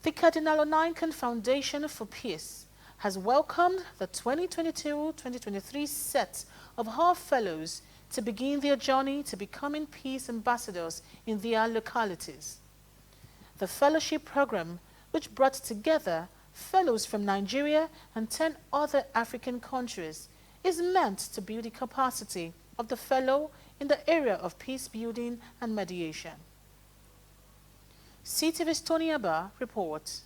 The Cardinal Onaikan Foundation for Peace has welcomed the 2022-2023 set of HAR Fellows to begin their journey to becoming peace ambassadors in their localities. The fellowship program, which brought together fellows from Nigeria and 10 other African countries, is meant to build the capacity of the fellow in the area of peace building and mediation. CTV's Tony Abba reports.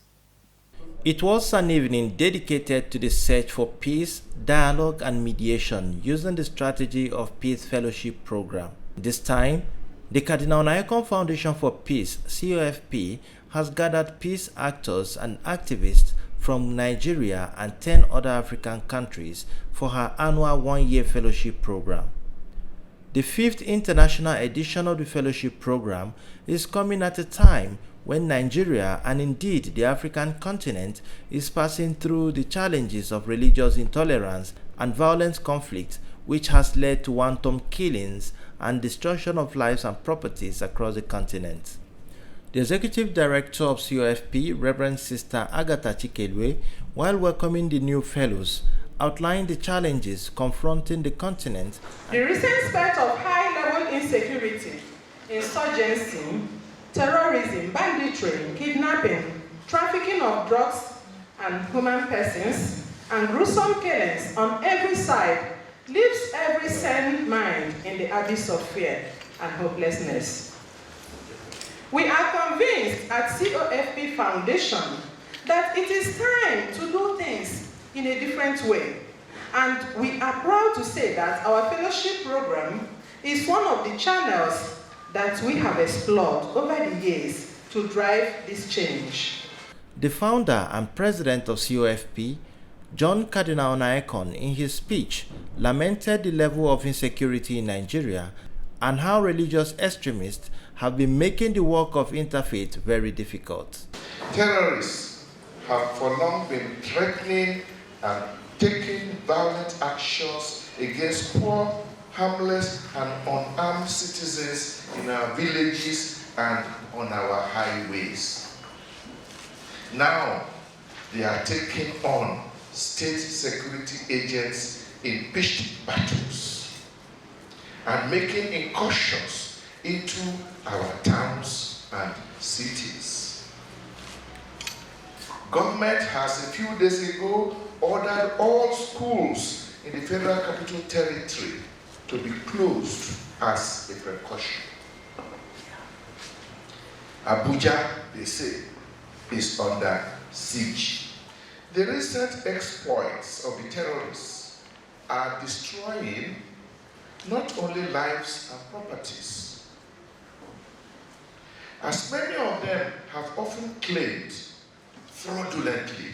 It was an evening dedicated to the search for peace, dialogue and mediation using the strategy of Peace Fellowship Program. This time, the Cardinal Onaikan Foundation for Peace, COFP, has gathered peace actors and activists from Nigeria and 10 other African countries for her annual one-year fellowship program. The 5th international edition of the fellowship program is coming at a time when Nigeria and indeed the African continent is passing through the challenges of religious intolerance and violent conflict, which has led to wanton killings and destruction of lives and properties across the continent. The Executive Director of COFP, Reverend Sister Agatha Chikelwe, while welcoming the new fellows, outlined the challenges confronting the continent. The recent spate of high-level insecurity, insurgency, terrorism, banditry, kidnapping, trafficking of drugs and human persons, and gruesome killings on every side leaves every sane mind in the abyss of fear and hopelessness. We are convinced at COFP Foundation that it is time to do things in a different way. And we are proud to say that our fellowship program is one of the channels that we have explored over the years to drive this change. The founder and president of COFP, John Cardinal Onaikan, in his speech, lamented the level of insecurity in Nigeria and how religious extremists have been making the work of interfaith very difficult. Terrorists have for long been threatening and taking violent actions against poor, harmless and unarmed citizens in our villages and on our highways. Now they are taking on state security agents in pitched battles and making incursions into our towns and cities. Government has a few days ago ordered all schools in the Federal Capital Territory to be closed as a precaution. Abuja, they say, is under siege. The recent exploits of the terrorists are destroying not only lives and properties. As many of them have often claimed fraudulently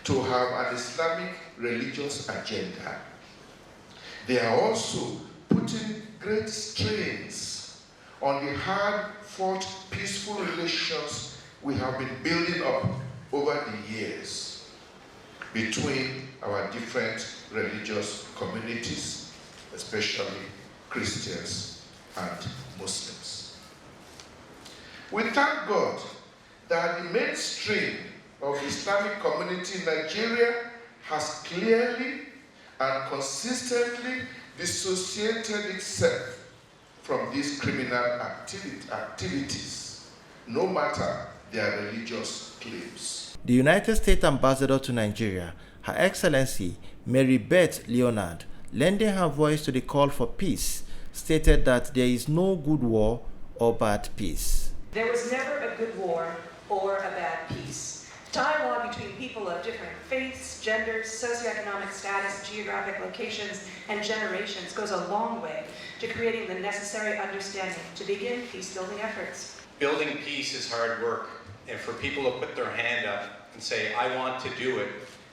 to have an Islamic religious agenda, they are also putting great strains on the hard-fought peaceful relations we have been building up over the years between our different religious communities, especially Christians and Muslims. We thank God that the mainstream of the Islamic community in Nigeria has clearly and consistently dissociated itself from these criminal activities, no matter their religious claims. The United States Ambassador to Nigeria, Her Excellency Mary Beth Leonard, lending her voice to the call for peace, stated that there is no good war or bad peace. There was never a good war or a bad peace. Dialogue between people of different faiths, genders, socioeconomic status, geographic locations, and generations goes a long way to creating the necessary understanding to begin peace-building efforts. Building peace is hard work, and for people to put their hand up and say, I want to do it,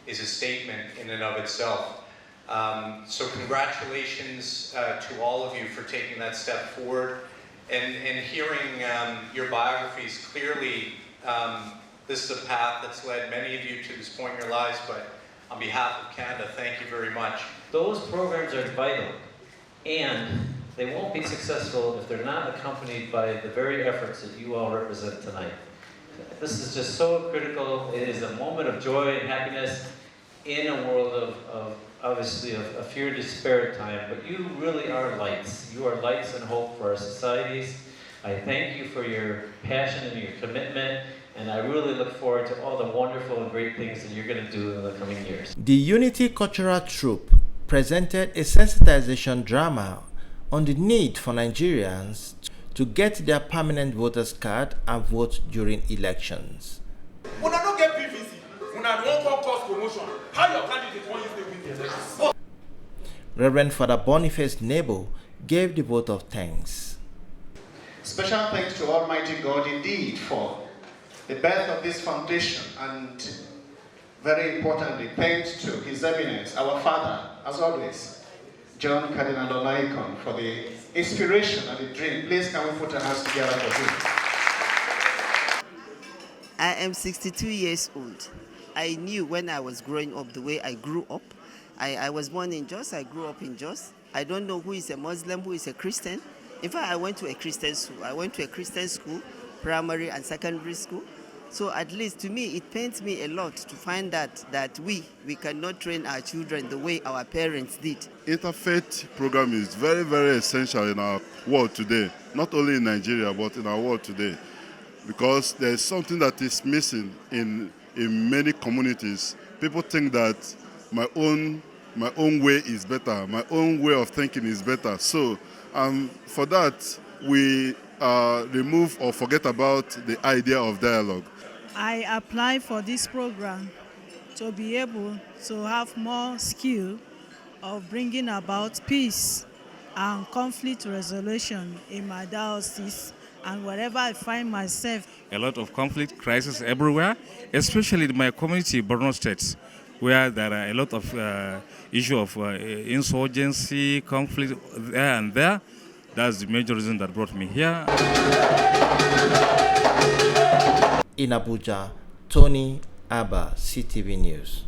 is a statement in and of itself. So congratulations to all of you for taking that step forward. And hearing your biographies, clearly this is a path that's led many of you to this point in your lives, but on behalf of Canada, thank you very much. Those programs are vital, and they won't be successful if they're not accompanied by the very efforts that you all represent tonight. This is just so critical. It is a moment of joy and happiness in a world of obviously a fear, despair time, but you really are lights. You are lights and hope for our societies. I thank you for your passion and your commitment, and I really look forward to all the wonderful and great things that you're going to do in the coming years. The Unity Cultural Troupe presented a sensitization drama on the need for Nigerians to get their permanent voters card and vote during elections. When I don't get PVC, when I don't cause promotion, how your candidate won't use the win the elections? Reverend Father Boniface Nebo gave the vote of thanks. Special thanks to Almighty God indeed for the birth of this foundation, and very importantly, thanks to His Eminence, our Father, as always, John Cardinal Olaikon, for the inspiration and the dream. Please can we put our hands together for him? I am 62 years old. I knew when I was growing up the way I grew up. I was born in Jos, I grew up in Jos. I don't know who is a Muslim, who is a Christian. In fact, I went to a Christian school. I went to a Christian school, primary and secondary school. So at least to me, it pains me a lot to find that we cannot train our children the way our parents did. Interfaith program is very, very essential in our world today, not only in Nigeria, but in our world today, because there's something that is missing in many communities. People think that my own way is better, my own way of thinking is better. So for that, we remove or forget about the idea of dialogue. I applied for this program to be able to have more skill of bringing about peace and conflict resolution in my diocese and wherever I find myself. A lot of conflict, crisis everywhere, especially in my community, Borno State, where there are a lot of issue of insurgency, conflict there and there. That's the major reason that brought me here. In Abuja, Tony Abba, CTV News.